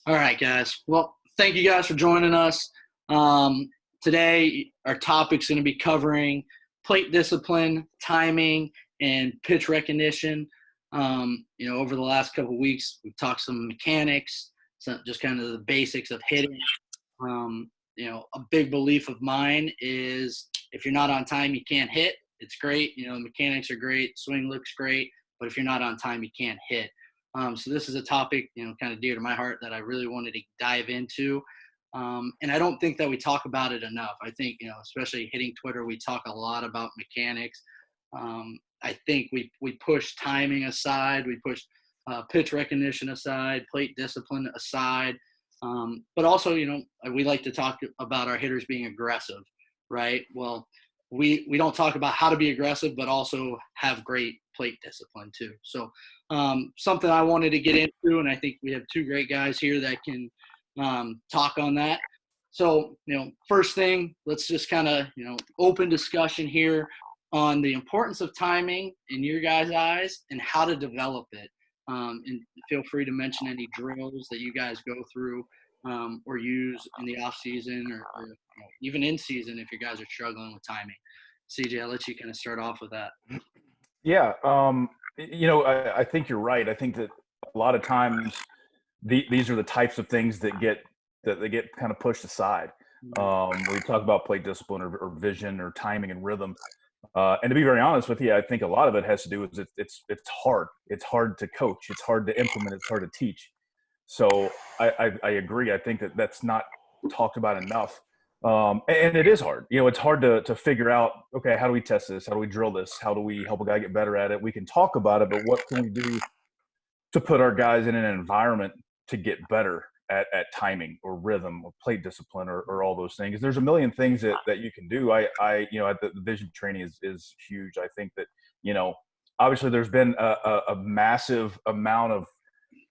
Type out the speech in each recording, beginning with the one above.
All right, guys. Well, thank you guys for joining us. Today, our topic's going to be covering plate discipline, timing, and pitch recognition. Over the last couple of weeks, we've talked some mechanics, just kind of the basics of hitting. A big belief of mine is if you're not on time, you can't hit. It's great. The mechanics are great. Swing looks great. But if you're not on time, you can't hit. So this is a topic, kind of dear to my heart that I really wanted to dive into. And I don't think that we talk about it enough. I think, especially hitting Twitter, we talk a lot about mechanics. I think we push timing aside. We push pitch recognition aside, plate discipline aside. But also, we like to talk about our hitters being aggressive, right? Well, we don't talk about how to be aggressive, but also have great plate discipline too. So something I wanted to get into, and I think we have two great guys here that can talk on that. So, first thing, let's just kind of, open discussion here on the importance of timing in your guys' eyes and how to develop it. And feel free to mention any drills that you guys go through or use in the off season or even in season if you guys are struggling with timing. CJ, I'll let you kind of start off with that. Yeah, I think you're right. I think that a lot of times these are the types of things that get kind of pushed aside. When we talk about plate discipline or vision or timing and rhythm. And to be very honest with you, I think a lot of it has to do with it's hard. It's hard to coach. It's hard to implement. It's hard to teach. So I agree. I think that's not talked about enough. And it is hard. It's hard to figure out, okay, how do we test this? How do we drill this? How do we help a guy get better at it? We can talk about it, but what can we do to put our guys in an environment to get better at timing or rhythm or plate discipline or all those things? There's a million things that you can do. The vision training is huge. I think that, obviously there's been a massive amount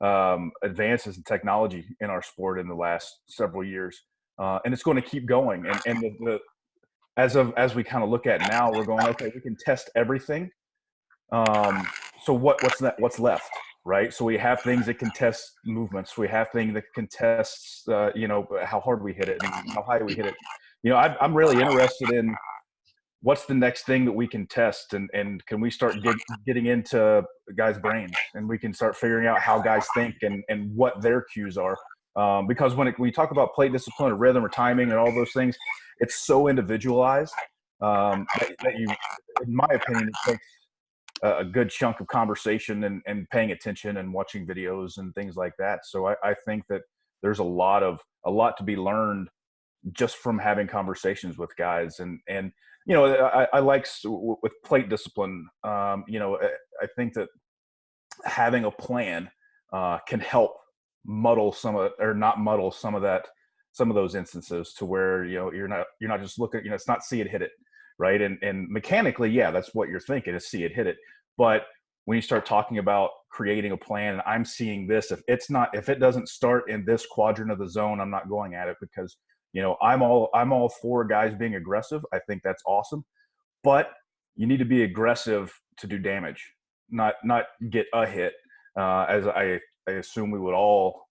of advances in technology in our sport in the last several years. And it's going to keep going. And as we kind of look at now, we're going, okay, we can test everything. So what's left, right? So we have things that can test movements. We have things that can test, how hard we hit it and how high we hit it. I'm really interested in what's the next thing that we can test, and can we start getting into guys' brains, and we can start figuring out how guys think and what their cues are. Because when you talk about plate discipline or rhythm or timing and all those things, it's so individualized that you, in my opinion, it takes a good chunk of conversation and paying attention and watching videos and things like that. So I think that there's a lot to be learned just from having conversations with guys. And I like with plate discipline, I think that having a plan can help muddle some of those instances to where you're not just looking, it's not see it, hit it, right? And mechanically, yeah, that's what you're thinking is see it, hit it. But when you start talking about creating a plan, and I'm seeing this, if it doesn't start in this quadrant of the zone, I'm not going at it, because I'm all for guys being aggressive. I think that's awesome, but you need to be aggressive to do damage, not get a hit. As I assume we would all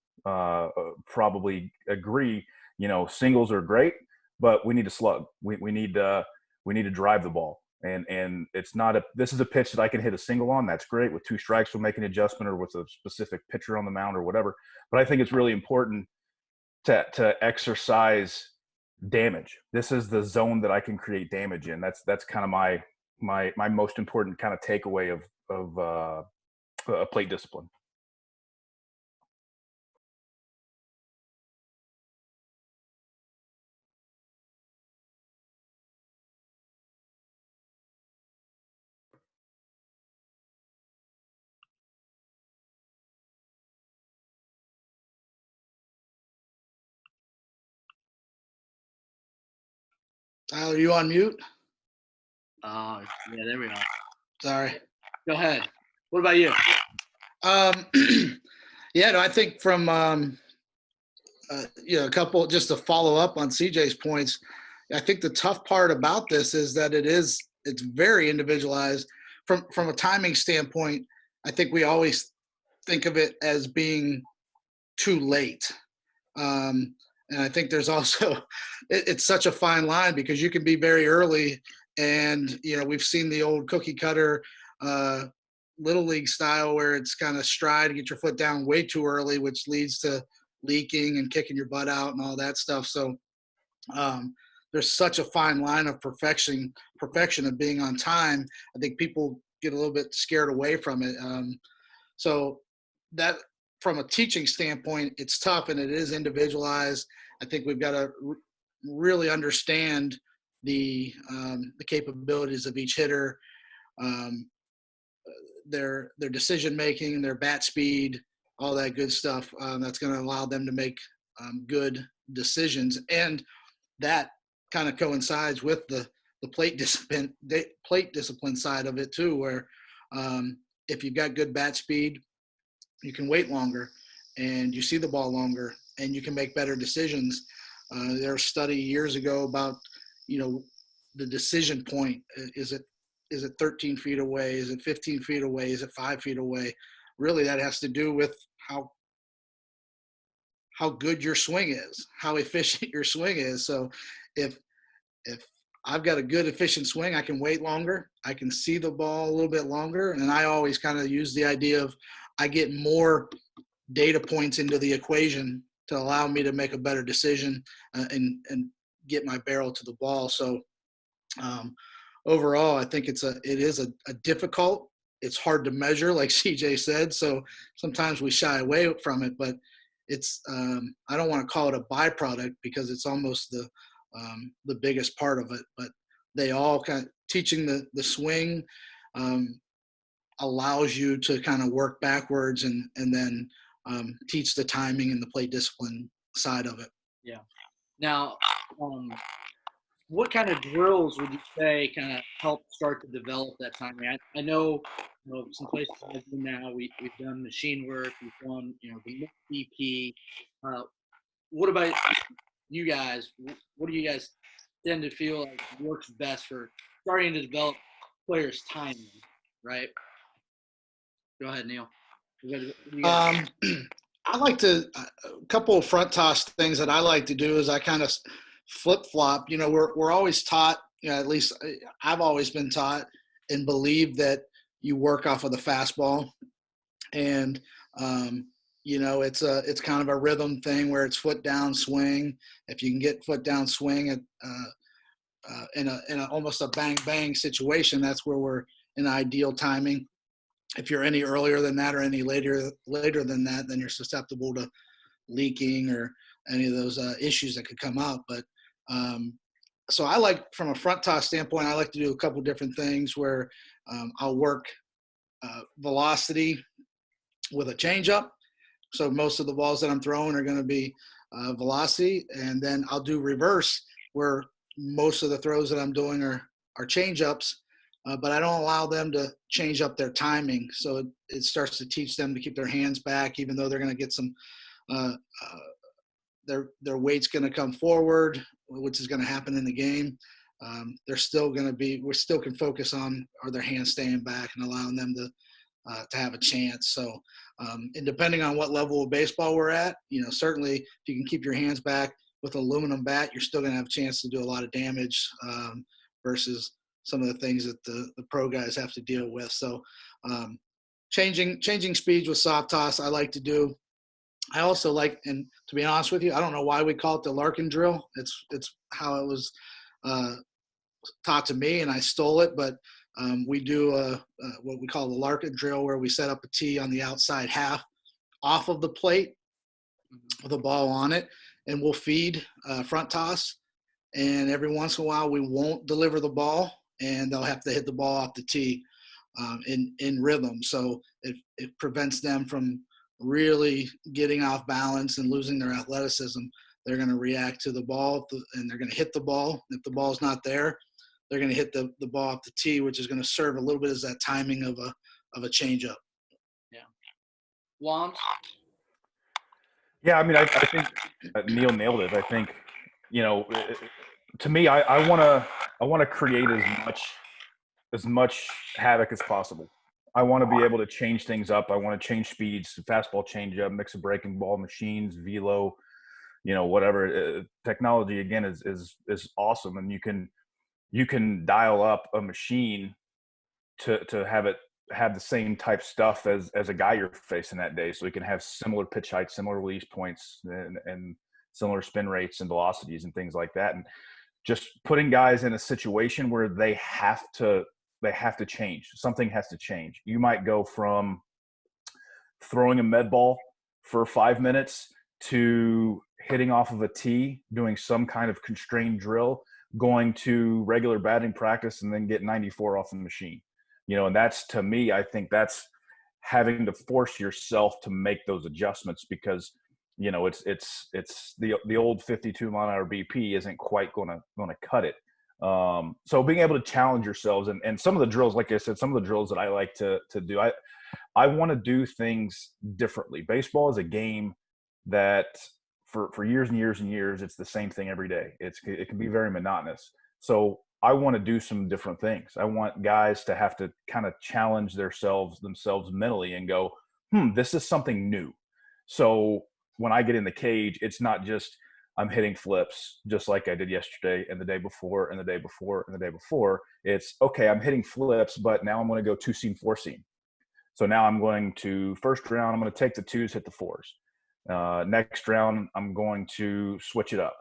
probably agree, singles are great, but we need to slug. We need to drive the ball. And it's not this is a pitch that I can hit a single on. That's great. With 2 strikes, we'll make an adjustment, or with a specific pitcher on the mound or whatever. But I think it's really important to exercise damage. This is the zone that I can create damage in. That's kind of my most important kind of takeaway of plate discipline. Tyler, you on mute? Yeah, there we are. Sorry. Go ahead. What about you? I think from a couple, just to follow up on CJ's points, I think the tough part about this is that it's very individualized. From a timing standpoint, I think we always think of it as being too late. And I think there's also it's such a fine line because you can be very early, and we've seen the old cookie cutter little league style where it's kind of stride, get your foot down way too early, which leads to leaking and kicking your butt out and all that stuff. So there's such a fine line of perfection of being on time. I think people get a little bit scared away from it. So that from a teaching standpoint, it's tough and it is individualized. I think we've got to really understand the capabilities of each hitter, their decision making, their bat speed, all that good stuff. That's going to allow them to make good decisions, and that kind of coincides with the plate discipline side of it too, where if you've got good bat speed, you can wait longer and you see the ball longer and you can make better decisions. There was a study years ago about, the decision point. Is it 13 feet away? Is it 15 feet away? Is it 5 feet away? Really, that has to do with how good your swing is, how efficient your swing is. So if I've got a good efficient swing, I can wait longer. I can see the ball a little bit longer. And I always kind of use the idea of I get more data points into the equation to allow me to make a better decision and get my barrel to the ball. So overall, I think it is a difficult, it's hard to measure, like CJ said. So sometimes we shy away from it, but it's I don't want to call it a byproduct because it's almost the biggest part of it. But they all kind of teaching the swing allows you to kind of work backwards and then teach the timing and the plate discipline side of it. Yeah. Now, what kind of drills would you say kind of help start to develop that timing? I know, some places I've been now, we've done machine work, we've done, the BP. What about you guys? What do you guys tend to feel like works best for starting to develop players' timing, right? Go ahead, Neal. I like to a couple of front toss things that I like to do is I kind of flip flop. We're always taught, at least I've always been taught and believe that you work off of the fastball, and it's kind of a rhythm thing where it's foot down swing. If you can get foot down swing at in a almost a bang bang situation, that's where we're in ideal timing. If you're any earlier than that or any later than that, then you're susceptible to leaking or any of those issues that could come up. But so I like, from a front toss standpoint, I like to do a couple different things where I'll work velocity with a changeup. So most of the balls that I'm throwing are going to be velocity, and then I'll do reverse where most of the throws that I'm doing are changeups. But I don't allow them to change up their timing. So it starts to teach them to keep their hands back, even though they're going to get some, their weight's going to come forward, which is going to happen in the game. They're still going to be, we still can focus on, are their hands staying back and allowing them to have a chance. So, and depending on what level of baseball we're at, certainly if you can keep your hands back with an aluminum bat, you're still going to have a chance to do a lot of damage versus some of the things that the pro guys have to deal with. So changing speeds with soft toss, I like to do. I also like, and to be honest with you, I don't know why we call it the Larkin drill. It's how it was taught to me, and I stole it. But we do what we call the Larkin drill, where we set up a tee on the outside half off of the plate with a ball on it, and we'll feed front toss. And every once in a while, we won't deliver the ball, and they'll have to hit the ball off the tee in rhythm. So it prevents them from really getting off balance and losing their athleticism. They're going to react to the ball, and they're going to hit the ball. If the ball's not there, they're going to hit the ball off the tee, which is going to serve a little bit as that timing of a changeup. Yeah. Wams? Yeah, I mean, I think Neal nailed it. I think, to me, I want to create as much havoc as possible. I want to be able to change things up. I want to change speeds, fastball, changeup, mix of breaking ball, machines, velo, whatever. Technology again is awesome, and you can dial up a machine to have the same type stuff as a guy you're facing that day, so he can have similar pitch heights, similar release points, and similar spin rates and velocities and things like that. And just putting guys in a situation where they have to change. Something has to change. You might go from throwing a med ball for 5 minutes to hitting off of a tee, doing some kind of constrained drill, going to regular batting practice, and then get 94 off the machine. And that's, to me, I think that's having to force yourself to make those adjustments, because it's the old 52 mile an hour BP isn't quite going to cut it. So being able to challenge yourselves, and some of the drills, like I said, some of the drills that I like to do, I want to do things differently. Baseball is a game that for years and years and years, it's the same thing every day. It can be very monotonous. So I want to do some different things. I want guys to have to kind of challenge themselves mentally and go, this is something new. So when I get in the cage, it's not just I'm hitting flips just like I did yesterday and the day before and the day before and the day before. It's okay, I'm hitting flips, but now I'm going to go 2-seam, 4-seam. So now I'm going to, first round, I'm going to take the 2s, hit the 4s. Next round, I'm going to switch it up.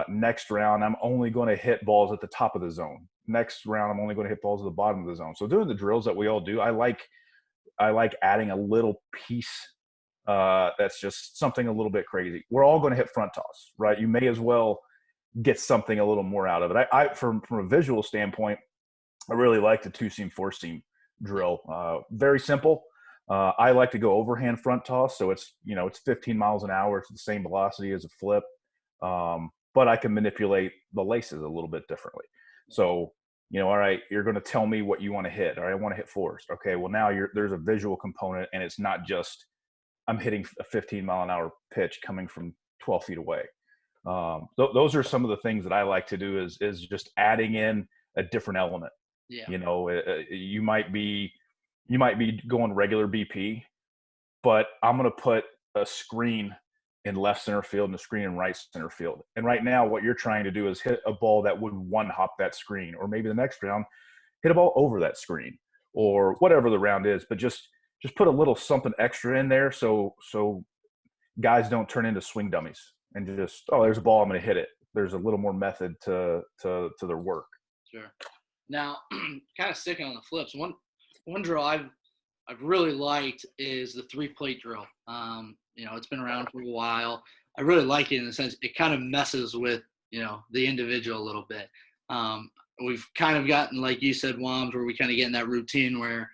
Next round, I'm only going to hit balls at the top of the zone. Next round, I'm only going to hit balls at the bottom of the zone. So doing the drills that we all do, I like adding a little piece that's just something a little bit crazy. We're all going to hit front toss, right? You may as well get something a little more out of it. I from a visual standpoint, I really like the 2-seam, 4-seam drill. Very simple. I like to go overhand front toss, so it's 15 miles an hour. It's the same velocity as a flip, but I can manipulate the laces a little bit differently. So all right, you're going to tell me what you want to hit. All right, I want to hit 4s. Okay, well now there's a visual component, and it's not just I'm hitting a 15 mile an hour pitch coming from 12 feet away. Those are some of the things that I like to do is just adding in a different element. Yeah. You might be going regular BP, but I'm going to put a screen in left center field and a screen in right center field. And right now what you're trying to do is hit a ball that would one hop that screen, or maybe the next round hit a ball over that screen, or whatever the round is, but just put a little something extra in there so guys don't turn into swing dummies and just, oh, there's a ball, I'm going to hit it. There's a little more method to their work. Sure. Now, kind of sticking on the flips, one drill I've really liked is the 3-plate drill. It's been around for a while. I really like it in the sense it kind of messes with the individual a little bit. We've kind of gotten, like you said, Wams, where we kind of get in that routine where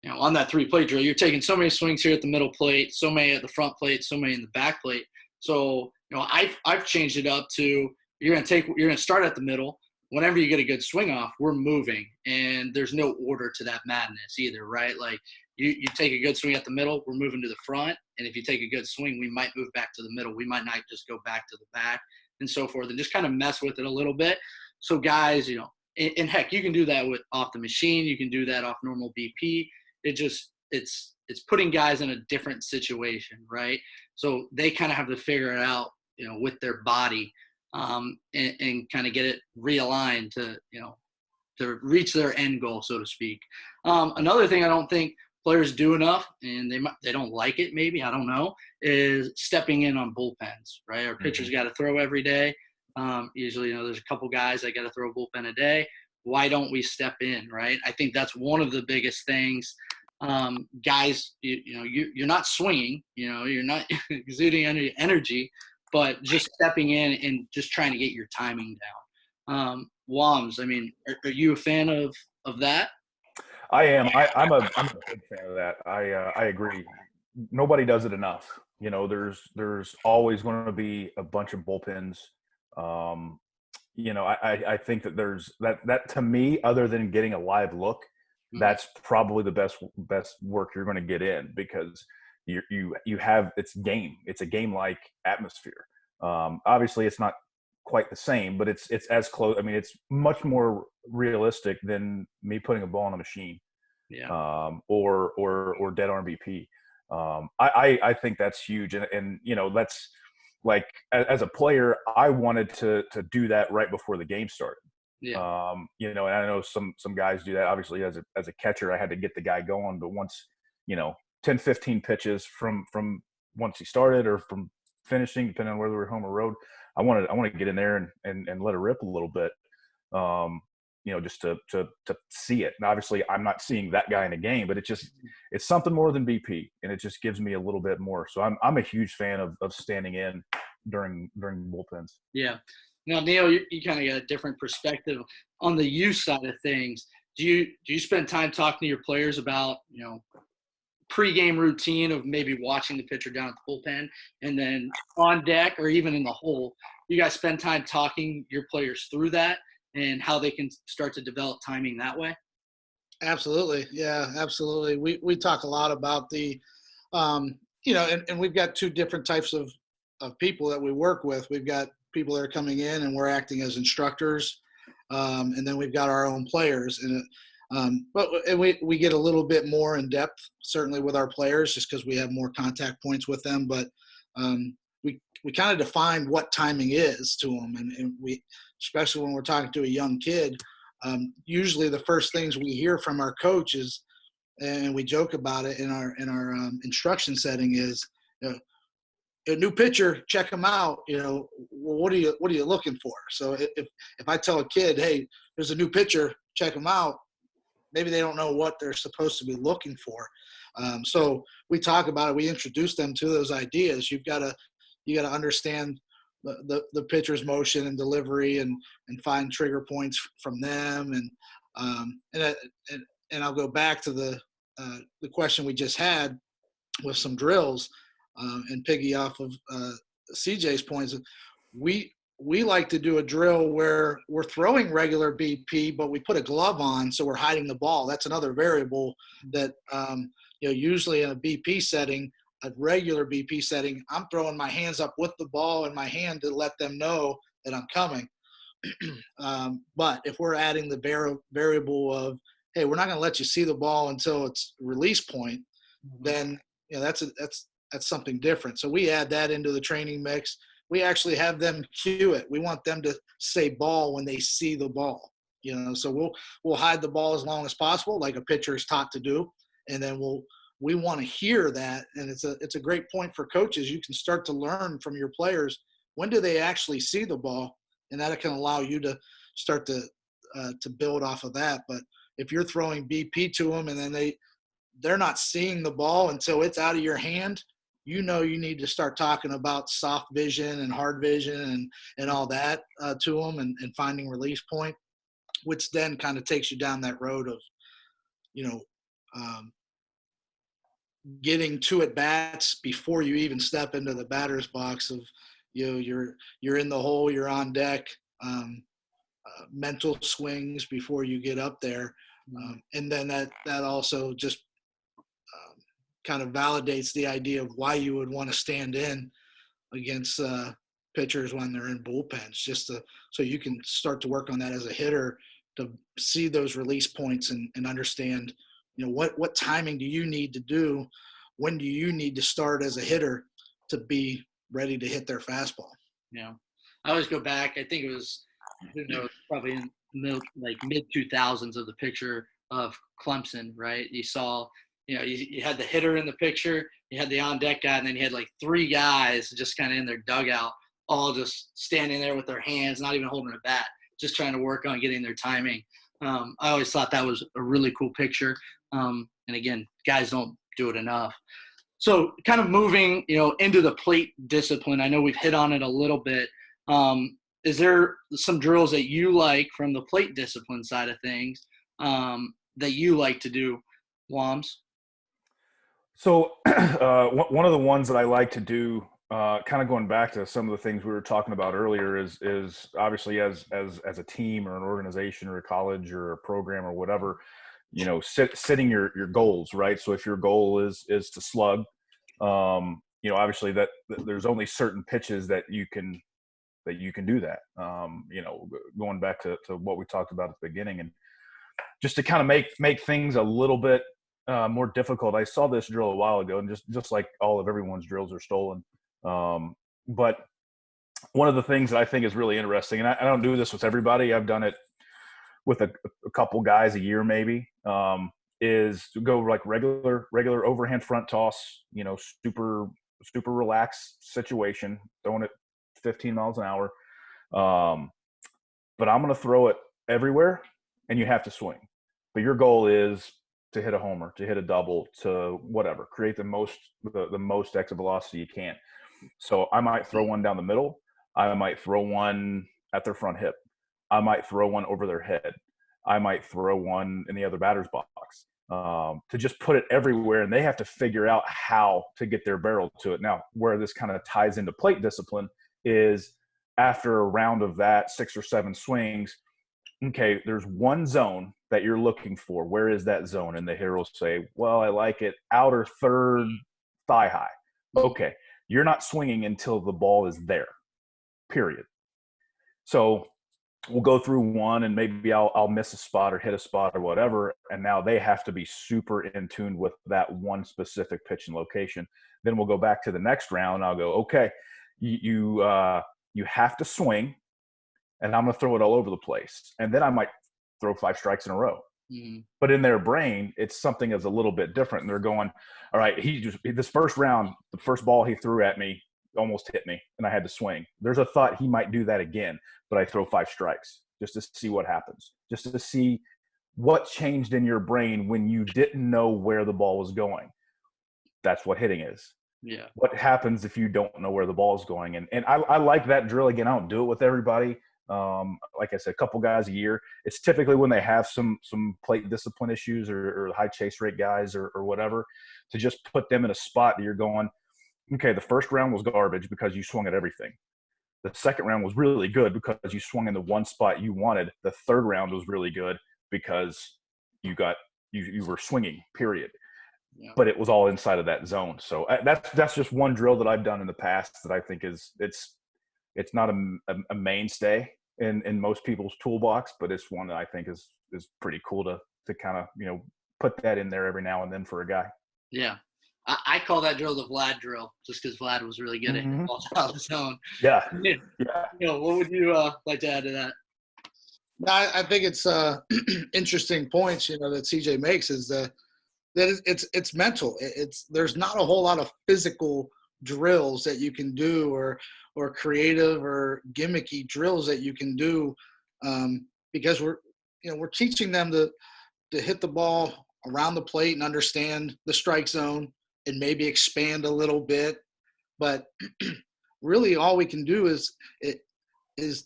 on that 3-plate drill, you're taking so many swings here at the middle plate, so many at the front plate, so many in the back plate. So, I've changed it up to you're going to start at the middle. Whenever you get a good swing off, we're moving, and there's no order to that madness either, right? Like you take a good swing at the middle, we're moving to the front. And if you take a good swing, we might move back to the middle. We might not just go back to the back and so forth, and just kind of mess with it a little bit. So guys, and heck, you can do that off the machine. You can do that off normal BP. It's putting guys in a different situation, right? So they kind of have to figure it out, with their body, and kind of get it realigned to reach their end goal, so to speak. Another thing I don't think players do enough, and they don't like it, maybe, I don't know, is stepping in on bullpens, right? Our pitchers got to throw every day. Usually, there's a couple guys that got to throw a bullpen a day. Why don't we step in, right? I think that's one of the biggest things. Guys, you're not swinging, you're not exuding any energy, but just stepping in and just trying to get your timing down. Wams, I mean, are you a fan of that? I am. I'm a big fan of that. I agree. Nobody does it enough. There's always going to be a bunch of bullpens. I think that there's that to me, other than getting a live look, that's probably the best work you're going to get in, because you have it's a game-like atmosphere. Obviously it's not quite the same, but it's as close. I mean, it's much more realistic than me putting a ball on a machine, or dead arm BP. I think that's huge, and like as a player, I wanted to do that right before the game started. Yeah. You know, and I know some guys do that. Obviously, as a catcher, I had to get the guy going. But once, 10, 15 pitches from once he started or from finishing, depending on whether we're home or road, I want to get in there and let it rip a little bit. Just to see it. And obviously, I'm not seeing that guy in a game, but it's something more than BP, and it just gives me a little bit more. So I'm a huge fan of standing in during bullpens. Yeah. Now, Neal, you kind of got a different perspective on the use side of things. Do you spend time talking to your players about, pregame routine of maybe watching the pitcher down at the bullpen, and then on deck or even in the hole? You guys spend time talking your players through that and how they can start to develop timing that way? Absolutely. Yeah, absolutely. We talk a lot about the, and we've got two different types of people that we work with. We've got people that are coming in and we're acting as instructors. And then we've got our own players. But we get a little bit more in depth, certainly with our players, just because we have more contact points with them. But we kind of define what timing is to them. And we, especially when we're talking to a young kid, usually the first things we hear from our coach is, and we joke about it in our instruction setting, is, a new pitcher, check them out. What are you looking for? So if I tell a kid, hey, there's a new pitcher, check them out, maybe they don't know what they're supposed to be looking for. So we talk about it. We introduce them to those ideas. You got to understand the pitcher's motion and delivery, and find trigger points from them. And I'll go back to the question we just had with some drills, and piggy off of CJ's points. We like to do a drill where we're throwing regular BP, but we put a glove on, so we're hiding the ball. That's another variable that, usually in a BP setting, a regular BP setting, I'm throwing my hands up with the ball in my hand to let them know that I'm coming. But if we're adding the variable of, hey, we're not going to let you see the ball until it's release point, then that's something different. So we add that into the training mix. We actually have them cue it. We want them to say ball when they see the ball. So we'll hide the ball as long as possible, like a pitcher is taught to do, and then we want to hear that. And it's a great point for coaches. You can start to learn from your players, when do they actually see the ball, and that can allow you to start to build off of that. But if you're throwing BP to them and then they're not seeing the ball until it's out of your hand, you need to start talking about soft vision and hard vision and all that to them, and finding release point, which then kind of takes you down that road of, getting to at bats before you even step into the batter's box of, you're in the hole, you're on deck, mental swings before you get up there. And then that also just kind of validates the idea of why you would want to stand in against pitchers when they're in bullpens, just so you can start to work on that as a hitter, to see those release points and understand, what timing do you need to do, when do you need to start as a hitter to be ready to hit their fastball. Yeah, I always go back. I think it was, probably in the mid 2000s, of the picture of Clemson, right? You saw, you had the hitter in the picture, you had the on deck guy, and then you had like three guys just kind of in their dugout, all just standing there with their hands, not even holding a bat, just trying to work on getting their timing. I always thought that was a really cool picture. And again, guys don't do it enough. So kind of moving, into the plate discipline, I know we've hit on it a little bit. Is there some drills that you like from the plate discipline side of things that you like to do, Wams? So one of the ones that I like to do, kind of going back to some of the things we were talking about earlier, is obviously as a team or an organization or a college or a program or whatever, setting your goals, right? So if your goal is to slug, obviously that there's only certain pitches that you can do that. Going back to what we talked about at the beginning, and just to kind of make things a little bit more difficult. I saw this drill a while ago, and just like all of everyone's drills are stolen. But one of the things that I think is really interesting, and I don't do this with everybody. I've done it with a couple guys a year maybe, is to go like regular overhand front toss, super relaxed situation, throwing it 15 miles an hour. But I'm going to throw it everywhere, and you have to swing. But your goal is to hit a homer, to hit a double, to whatever, create the most exit velocity you can. So I might throw one down the middle. I might throw one at their front hip. I might throw one over their head. I might throw one in the other batter's box, to just put it everywhere. And they have to figure out how to get their barrel to it. Now, where this kind of ties into plate discipline is after a round of that 6 or 7 swings, okay, there's one zone that you're looking for. Where is that zone? And the hitter will say, well, I like it outer third thigh high. Okay, you're not swinging until the ball is there, period. So we'll go through one, and maybe I'll miss a spot or hit a spot or whatever, and now they have to be super in tune with that one specific pitch and location. Then we'll go back to the next round, and I'll go, okay, you have to swing, and I'm going to throw it all over the place. And then I might throw 5 strikes in a row. Mm-hmm. But in their brain, it's something that's a little bit different. And they're going, all right, this first round, the first ball he threw at me almost hit me, and I had to swing. There's a thought he might do that again, but I throw 5 strikes just to see what happens, just to see what changed in your brain when you didn't know where the ball was going. That's what hitting is. Yeah. What happens if you don't know where the ball is going? And I like that drill. Again, I don't do it with everybody. Like I said, a couple guys a year. It's typically when they have some plate discipline issues or high chase rate guys or whatever, to just put them in a spot that you're going, okay, the first round was garbage because you swung at everything. The second round was really good because you swung in the one spot you wanted. The third round was really good because you were swinging, period. Yeah. But it was all inside of that zone. So that's just one drill that I've done in the past that I think it's not a mainstay in most people's toolbox, but it's one that I think is pretty cool to kind of, put that in there every now and then for a guy. Yeah. I call that drill the Vlad drill, just because Vlad was really good at hitting balls out of the zone. Yeah. What would you like to add to that? I think it's interesting points, that CJ makes is that it's mental. There's not a whole lot of physical drills that you can do or creative or gimmicky drills that you can do, because we're teaching them to hit the ball around the plate and understand the strike zone and maybe expand a little bit. But really all we can do is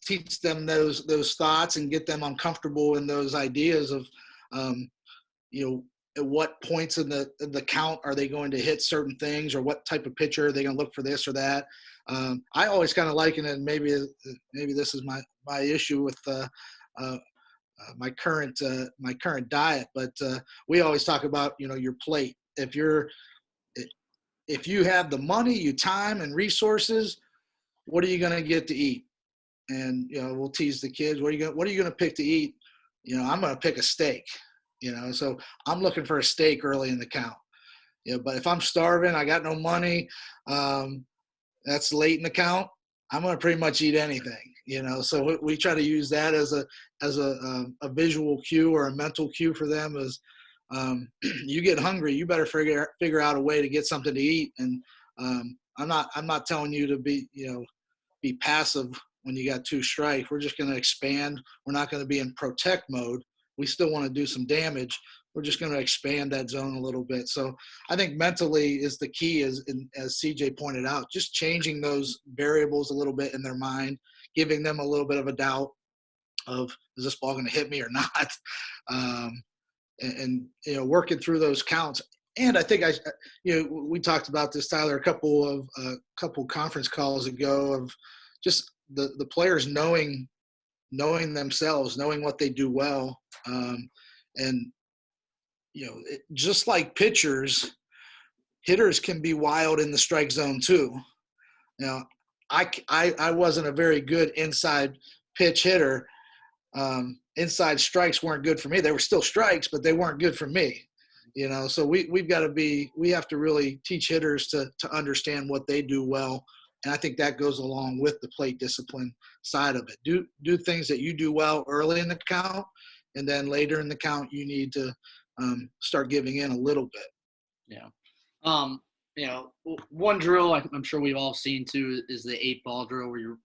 teach them those thoughts and get them uncomfortable in those ideas of, at what points in the count are they going to hit certain things, or what type of pitcher are they going to look for this or that. I always kind of liken it, and maybe this is my issue with my current diet, but we always talk about your plate. If you have the money, you time and resources, what are you going to get to eat? And we'll tease the kids, what are you going to pick to eat? I'm going to pick a steak. So I'm looking for a steak early in the count. But if I'm starving, I got no money, that's late in the count, I'm going to pretty much eat anything. So we try to use that as a visual cue or a mental cue for them. Is you get hungry, you better figure out a way to get something to eat. And I'm not telling you to be passive when you got 2 strikes. We're just going to expand. We're not going to be in protect mode. We still want to do some damage. We're just going to expand that zone a little bit. So I think mentally is the key, as CJ pointed out, just changing those variables a little bit in their mind, giving them a little bit of a doubt of, is this ball going to hit me or not? And working through those counts. And I think we talked about this, Tyler, a couple conference calls ago, of just the players knowing themselves, knowing what they do well. And just like pitchers, hitters can be wild in the strike zone too. I wasn't a very good inside pitch hitter. Inside strikes weren't good for me. They were still strikes, but they weren't good for me. So we have to really teach hitters to understand what they do well, And I think that goes along with the plate discipline side of it. Do things that you do well early in the count, and then later in the count you need to start giving in a little bit. Yeah. One drill I'm sure we've all seen too is the 8-ball drill, where you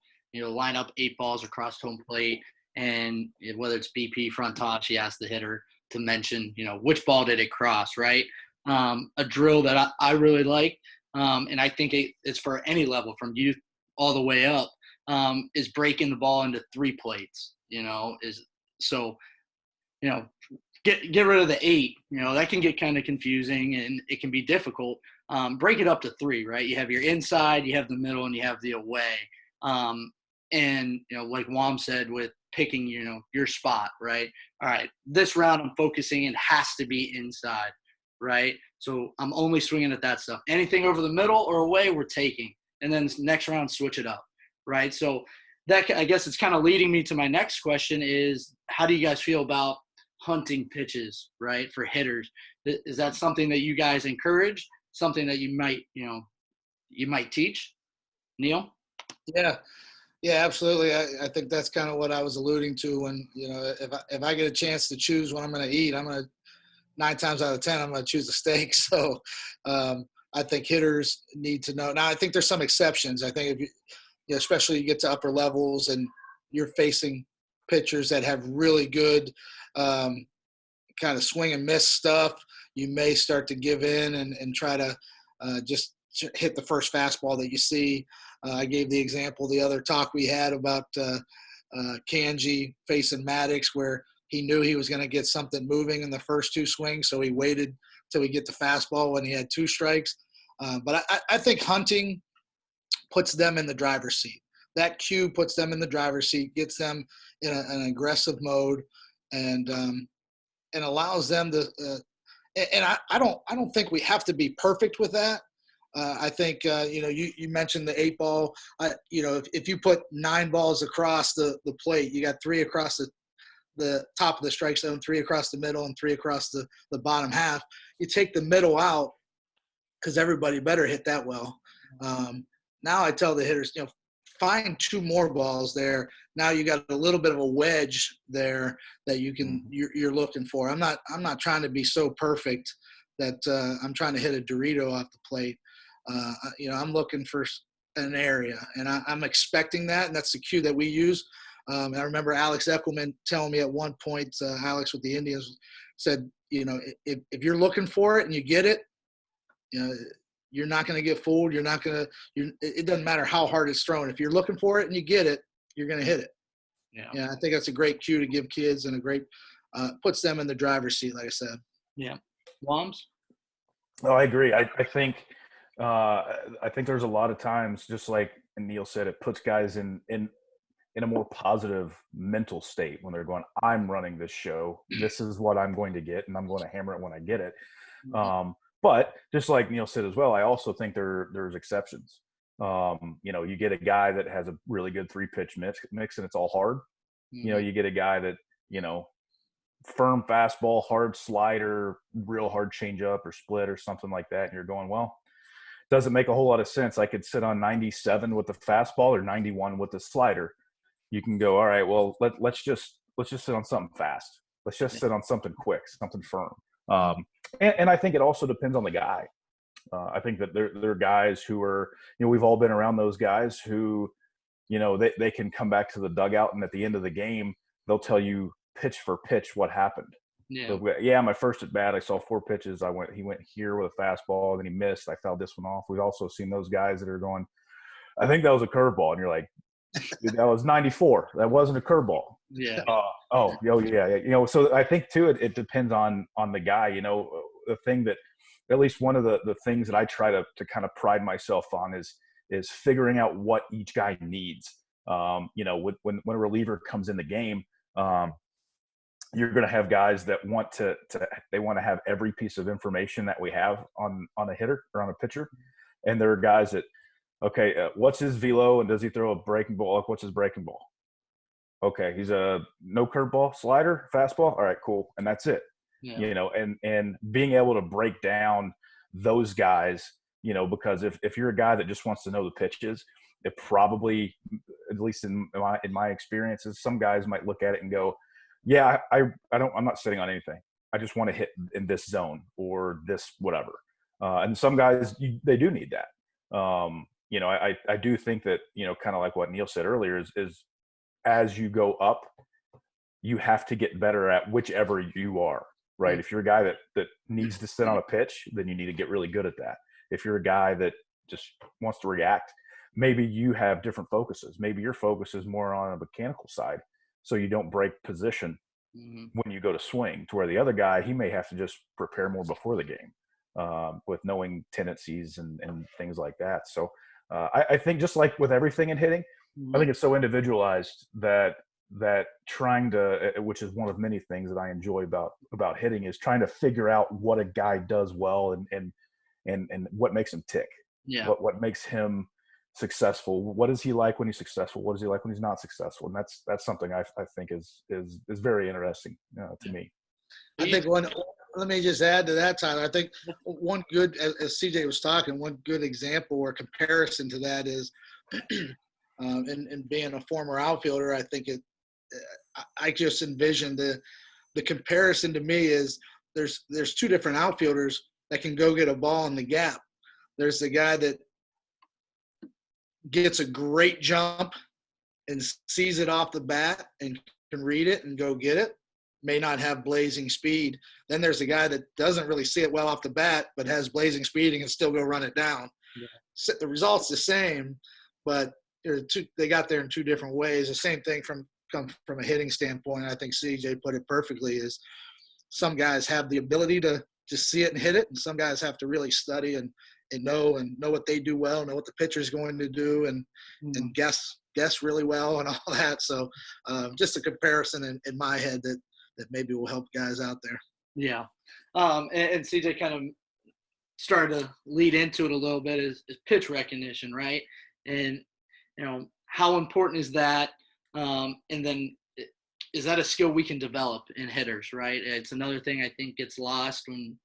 line up 8 balls across home plate, and whether it's BP front toss, you ask the hitter to mention which ball did it cross, right? A drill that I really like, and I think it's for any level from youth all the way up, is breaking the ball into 3 plates. Get rid of the 8. That can get kind of confusing and it can be difficult. Break it up to 3, right? You have your inside, you have the middle, and you have the away. And like Wam said, with picking your spot, right? All right, this round I'm focusing in has to be inside, right? So I'm only swinging at that stuff. Anything over the middle or away, we're taking. And then next round, switch it up, right? So that, I guess it's kind of leading me to my next question is, how do you guys feel about hunting pitches, right, for hitters? Is that something that you guys encourage, something that you might teach? Neal? Yeah, absolutely. I think that's kind of what I was alluding to when, if I get a chance to choose what I'm going to eat, 9 times out of 10, I'm going to choose a steak. So I think hitters need to know. Now, I think there's some exceptions. I think if especially you get to upper levels and you're facing pitchers that have really good kind of swing and miss stuff, you may start to give in and try to just hit the first fastball that you see. I gave the example the other talk we had about Kanji facing Maddox, where he knew he was going to get something moving in the first 2 swings, so he waited till he get the fastball when he had 2 strikes. But I think hunting puts them in the driver's seat. That cue puts them in the driver's seat, gets them in an aggressive mode, and allows them to. And I don't think we have to be perfect with that. I think you mentioned the 8 ball. If you put 9 balls across the plate, you got 3 across the top of the strike zone, 3 across the middle, and 3 across the bottom half. You take the middle out because everybody better hit that well. Now I tell the hitters, find 2 more balls there. Now you got a little bit of a wedge there that you're looking for. I'm not trying to be so perfect that I'm trying to hit a Dorito off the plate. I'm looking for an area, and I'm expecting that, and that's the cue that we use. I remember Alex Eckelman telling me at one point, Alex with the Indians said, if you're looking for it and you get it, you're not going to get fooled. It doesn't matter how hard it's thrown. If you're looking for it and you get it, you're going to hit it. Yeah. I think that's a great cue to give kids, and a great puts them in the driver's seat, like I said. Yeah. Wams? Oh, I agree. I think there's a lot of times, just like Neal said, it puts guys in a more positive mental state when they're going, I'm running this show. This is what I'm going to get, and I'm going to hammer it when I get it. But just like Neal said as well, I also think there's exceptions. You get a guy that has a really good 3-pitch mix and it's all hard. You get a guy that, firm fastball, hard slider, real hard changeup or split or something like that. And you're going, well, doesn't make a whole lot of sense. I could sit on 97 with the fastball or 91 with the slider. You can go, all right, well, let's just sit on something fast. Let's just sit on something quick, something firm. And I think it also depends on the guy. I think that there are guys who are, we've all been around those guys who, they can come back to the dugout, and at the end of the game, they'll tell you pitch for pitch what happened. Yeah. So, my first at bat, I saw 4 pitches. He went here with a fastball, then he missed. I fouled this one off. We've also seen those guys that are going, I think that was a curveball. And you're like, dude, that was 94. That wasn't a curveball. Yeah. Yeah. So I think too, it depends on the guy. The thing that, at least one of the things that I try to kind of pride myself on is figuring out what each guy needs. When a reliever comes in the game, you're going to have guys that want to have every piece of information that we have on a hitter or on a pitcher, and there are guys that, okay, what's his velo, and does he throw a breaking ball? What's his breaking ball? Okay, he's a no curveball, slider, fastball. All right, cool, and that's it. Yeah. And being able to break down those guys, because if you're a guy that just wants to know the pitches, it probably, at least in my experiences, some guys might look at it and go, yeah, I'm not sitting on anything. I just want to hit in this zone or this whatever. And some guys, they do need that. I do think that, kind of like what Neal said earlier is as you go up, you have to get better at whichever you are, right? Mm-hmm. If you're a guy that needs to sit on a pitch, then you need to get really good at that. If you're a guy that just wants to react, maybe you have different focuses. Maybe your focus is more on a mechanical side, so you don't break position when you go to swing, to where the other guy, he may have to just prepare more before the game with knowing tendencies and things like that. So I think just like with everything in hitting, I think it's so individualized that trying to, which is one of many things that I enjoy about hitting, is trying to figure out what a guy does well and what makes him tick. Yeah. What makes him successful? What is he like when he's successful? What is he like when he's not successful? And that's something I think is very interesting to me. I think let me just add to that, Tyler. I think one good, as CJ was talking, one good example or comparison to that is, and being a former outfielder, I think I just envision the comparison to me is there's two different outfielders that can go get a ball in the gap. There's the guy that gets a great jump and sees it off the bat and can read it and go get it, may not have blazing speed. Then there's a guy that doesn't really see it well off the bat but has blazing speed and can still go run it down. Yeah. So the result's the same, but they got there in two different ways. The same thing from a hitting standpoint. I think CJ put it perfectly, is some guys have the ability to just see it and hit it, and some guys have to really study and know what they do well, know what the pitcher's going to do, and guess really well and all that. So just a comparison in my head that maybe will help guys out there. Yeah. And CJ kind of started to lead into it a little bit, is pitch recognition, right? And how important is that? And then is that a skill we can develop in hitters, right? It's another thing I think gets lost when,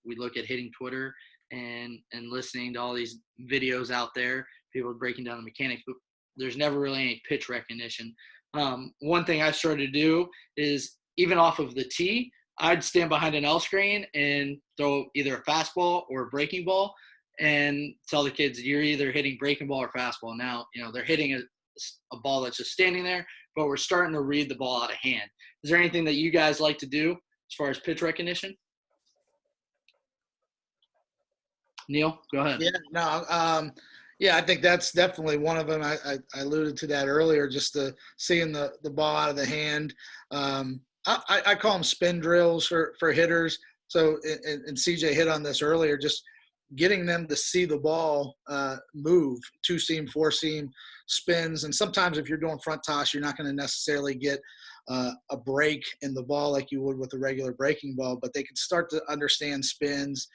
we look at hitting Twitter and listening to all these videos out there, people breaking down the mechanics, but there's never really any pitch recognition. One thing I started to do is, even off of the tee, I'd stand behind an L screen and throw either a fastball or a breaking ball and tell the kids, you're either hitting breaking ball or fastball. Now, they're hitting a ball that's just standing there, but we're starting to read the ball out of hand. Is there anything that you guys like to do as far as pitch recognition? Neal, go ahead. Yeah, no, I think that's definitely one of them. I alluded to that earlier, just seeing the ball out of the hand. I call them spin drills for hitters. So, and CJ hit on this earlier, just getting them to see the ball move, 2-seam, 4-seam spins. And sometimes if you're doing front toss, you're not going to necessarily get a break in the ball like you would with a regular breaking ball, but they can start to understand spins.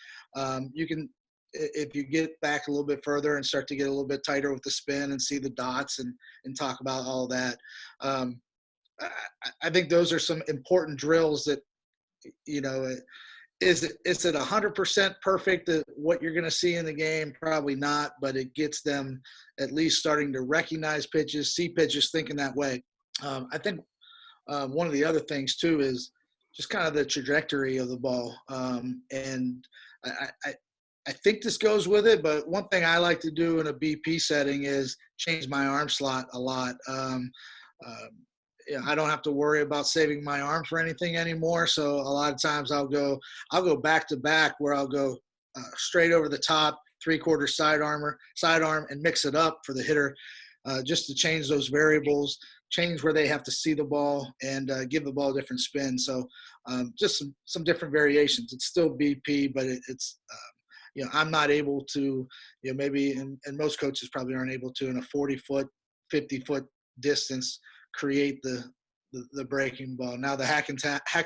You can, if you get back a little bit further and start to get a little bit tighter with the spin and see the dots and talk about all that. I think those are some important drills that, is it 100% perfect that what you're going to see in the game? Probably not, but it gets them at least starting to recognize pitches, see pitches, thinking that way. I think one of the other things too is just kind of the trajectory of the ball. And I think this goes with it, but one thing I like to do in a BP setting is change my arm slot a lot. I don't have to worry about saving my arm for anything anymore. So a lot of times I'll go back to back, where I'll go straight over the top, 3/4 sidearm, and mix it up for the hitter, just to change those variables, change where they have to see the ball, and give the ball a different spin. So just some different variations. It's still BP, but it's I'm not able to, maybe, and most coaches probably aren't able to, in a 40-foot, 50-foot distance, create the breaking ball. Now the hack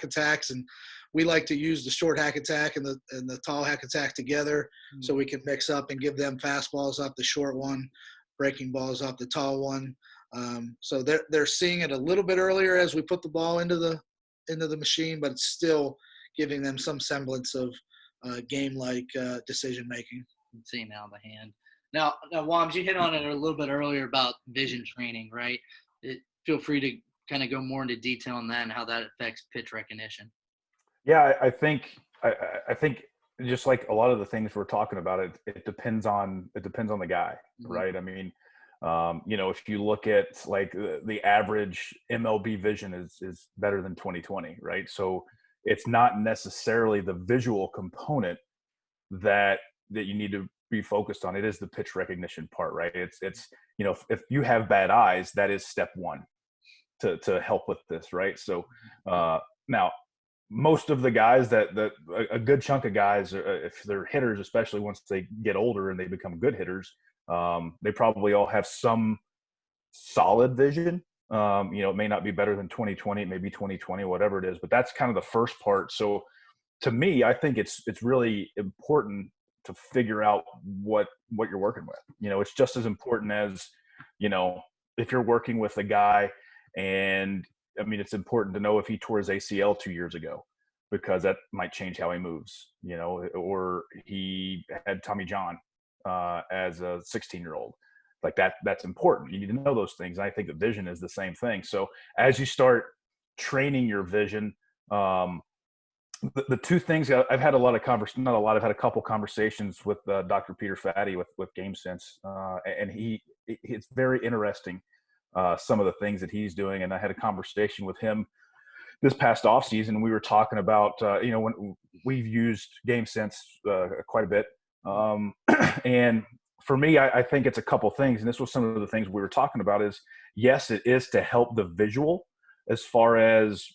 attacks, and we like to use the short hack attack and the tall hack attack together, so we can mix up and give them fastballs off the short one, breaking balls off the tall one. So they're seeing it a little bit earlier as we put the ball into the machine, but it's still giving them some semblance of game-like decision making. Seeing out of the hand. Now, Wams, you hit on it a little bit earlier about vision training, right? Feel free to kind of go more into detail on that and how that affects pitch recognition. Yeah, I think just like a lot of the things we're talking about, it depends on the guy, Mm-hmm. right? I mean, if you look at like the average MLB vision is better than 20/20, right? So it's not necessarily the visual component that you need to be focused on. It is the pitch recognition part, right? It's if you have bad eyes, that is step one to help with this, right? So now most of the guys that a good chunk of guys, if they're hitters, especially once they get older and they become good hitters, they probably all have some solid vision. It may not be better than 20/20, maybe 20/20, whatever it is, but that's kind of the first part. So to me, I think it's really important to figure out what you're working with. It's just as important as, if you're working with a guy, and I mean, it's important to know if he tore his ACL 2 years ago, because that might change how he moves, or he had Tommy John as a 16-year-old. Like that's important. You need to know those things. And I think the vision is the same thing. So as you start training your vision, the two things I've had I've had a couple conversations with Dr. Peter Fatty with GameSense, and it's very interesting, some of the things that he's doing. And I had a conversation with him this past off season. We were talking about, when we've used GameSense quite a bit. And for me, I think it's a couple things. And this was some of the things we were talking about is, yes, it is to help the visual as far as,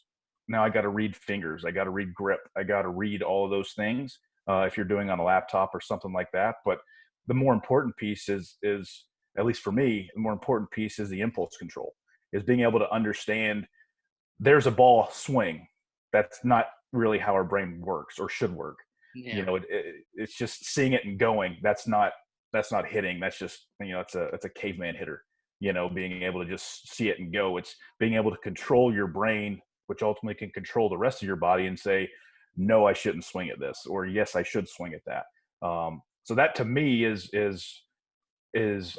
now I got to read fingers, I got to read grip, I got to read all of those things if you're doing on a laptop or something like that. But the more important piece is, at least for me, the more important piece is the impulse control, is being able to understand there's a ball swing. That's not really how our brain works or should work. Yeah. It's just seeing it and going. That's not hitting. That's just, it's a caveman hitter, being able to just see it and go. It's being able to control your brain, which ultimately can control the rest of your body, and say, no, I shouldn't swing at this, or yes, I should swing at that. So that to me is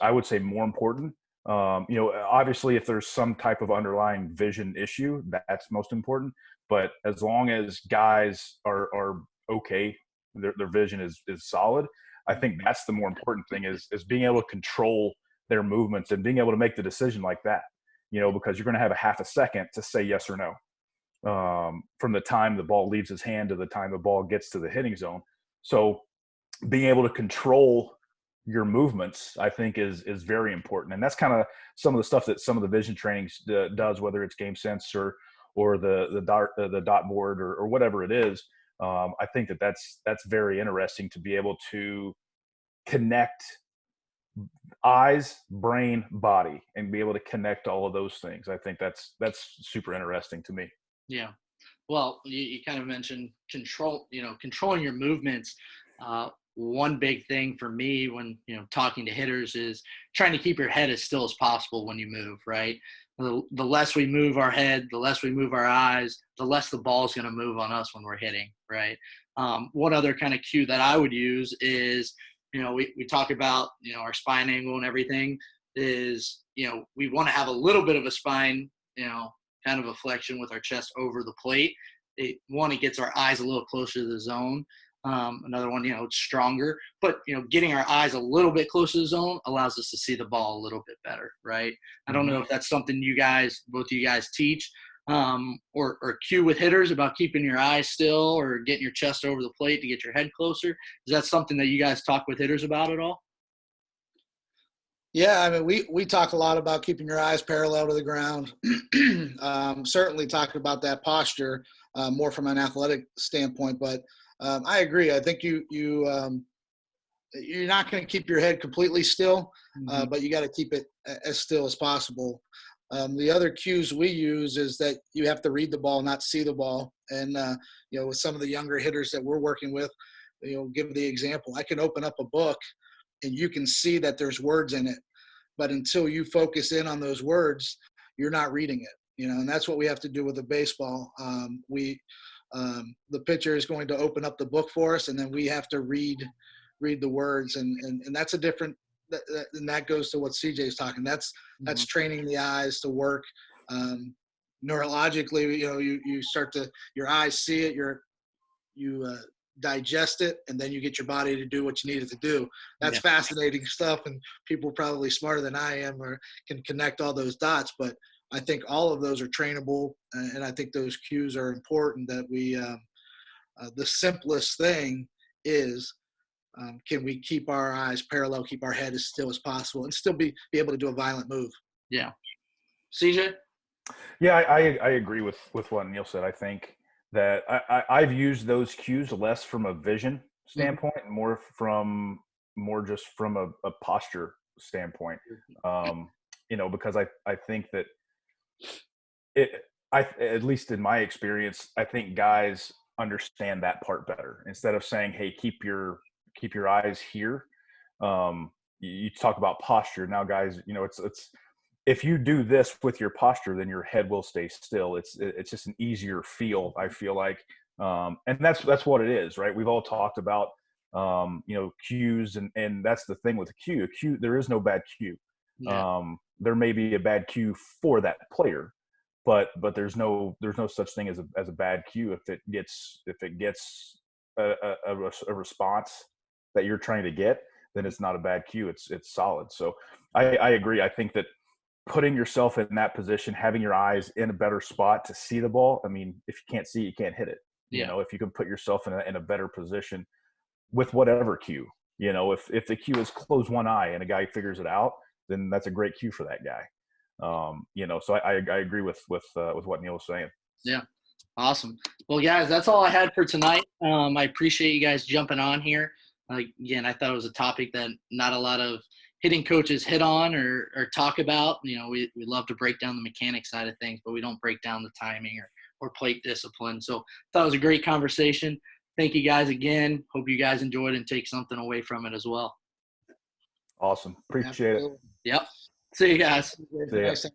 I would say more important. Obviously if there's some type of underlying vision issue, that's most important. But as long as guys are okay, their vision is solid, I think that's the more important thing, is being able to control their movements and being able to make the decision like that, because you're going to have a half a second to say yes or no, from the time the ball leaves his hand to the time the ball gets to the hitting zone. So being able to control your movements, I think is very important. And that's kind of some of the stuff that some of the vision training does, whether it's GameSense or the dot board or whatever it is. I think that's very interesting to be able to connect eyes, brain, body, and be able to connect all of those things. I think that's super interesting to me. Yeah. Well, you kind of mentioned controlling your movements. One big thing for me when, talking to hitters is trying to keep your head as still as possible when you move, right? The less we move our head, the less we move our eyes, the less the ball's going to move on us when we're hitting, right? One other kind of cue that I would use is, we talk about, our spine angle and everything is, we want to have a little bit of a spine, kind of a flexion with our chest over the plate. It gets our eyes a little closer to the zone. Another one, it's stronger, but, getting our eyes a little bit closer to the zone allows us to see the ball a little bit better, right? I don't know if that's something both of you guys teach, or cue with hitters about keeping your eyes still or getting your chest over the plate to get your head closer. Is that something that you guys talk with hitters about at all? Yeah, I mean, we talk a lot about keeping your eyes parallel to the ground. Certainly talking about that posture more from an athletic standpoint, but I agree. I think you're not going to keep your head completely still, but you got to keep it as still as possible. The other cues we use is that you have to read the ball, not see the ball. And with some of the younger hitters that we're working with, give the example. I can open up a book and you can see that there's words in it, but until you focus in on those words, you're not reading it. And that's what we have to do with a baseball. The pitcher is going to open up the book for us, and then we have to read the words, and that's a different and that goes to what CJ's talking. That's training the eyes to work neurologically. You start to, your eyes see it, you digest it, and then you get your body to do what you need it to do. That's fascinating stuff, and people probably smarter than I am or can connect all those dots. But I think all of those are trainable, and I think those cues are important. That we, the simplest thing is, can we keep our eyes parallel, keep our head as still as possible, and still be able to do a violent move? Yeah. CJ? Yeah, I agree with what Neal said. I think that I've used those cues less from a vision standpoint, and more just from a posture standpoint. Because I think that at least in my experience, I think guys understand that part better. Instead of saying, "Hey, keep your eyes here," you talk about posture. Now, guys, it's if you do this with your posture, then your head will stay still. It's just an easier feel, I feel like, and that's what it is, right? We've all talked about cues, and that's the thing with a cue. A cue, there is no bad cue. Yeah. There may be a bad cue for that player, but there's no such thing as a bad cue if it gets a response that you're trying to get, then it's not a bad cue. It's solid. So I agree. I think that putting yourself in that position, having your eyes in a better spot to see the ball. I mean, if you can't see, you can't hit it. Yeah. If you can put yourself in a better position with whatever cue, if the cue is close one eye and a guy figures it out, then that's a great cue for that guy. So I agree with what Neal was saying. Yeah. Awesome. Well, guys, that's all I had for tonight. I appreciate you guys jumping on here. Again, I thought it was a topic that not a lot of hitting coaches hit on or talk about. We love to break down the mechanics side of things, but we don't break down the timing or plate discipline. So I thought it was a great conversation. Thank you guys again. Hope you guys enjoyed and take something away from it as well. Awesome. Appreciate it. Yep. See you guys. See ya. Nice.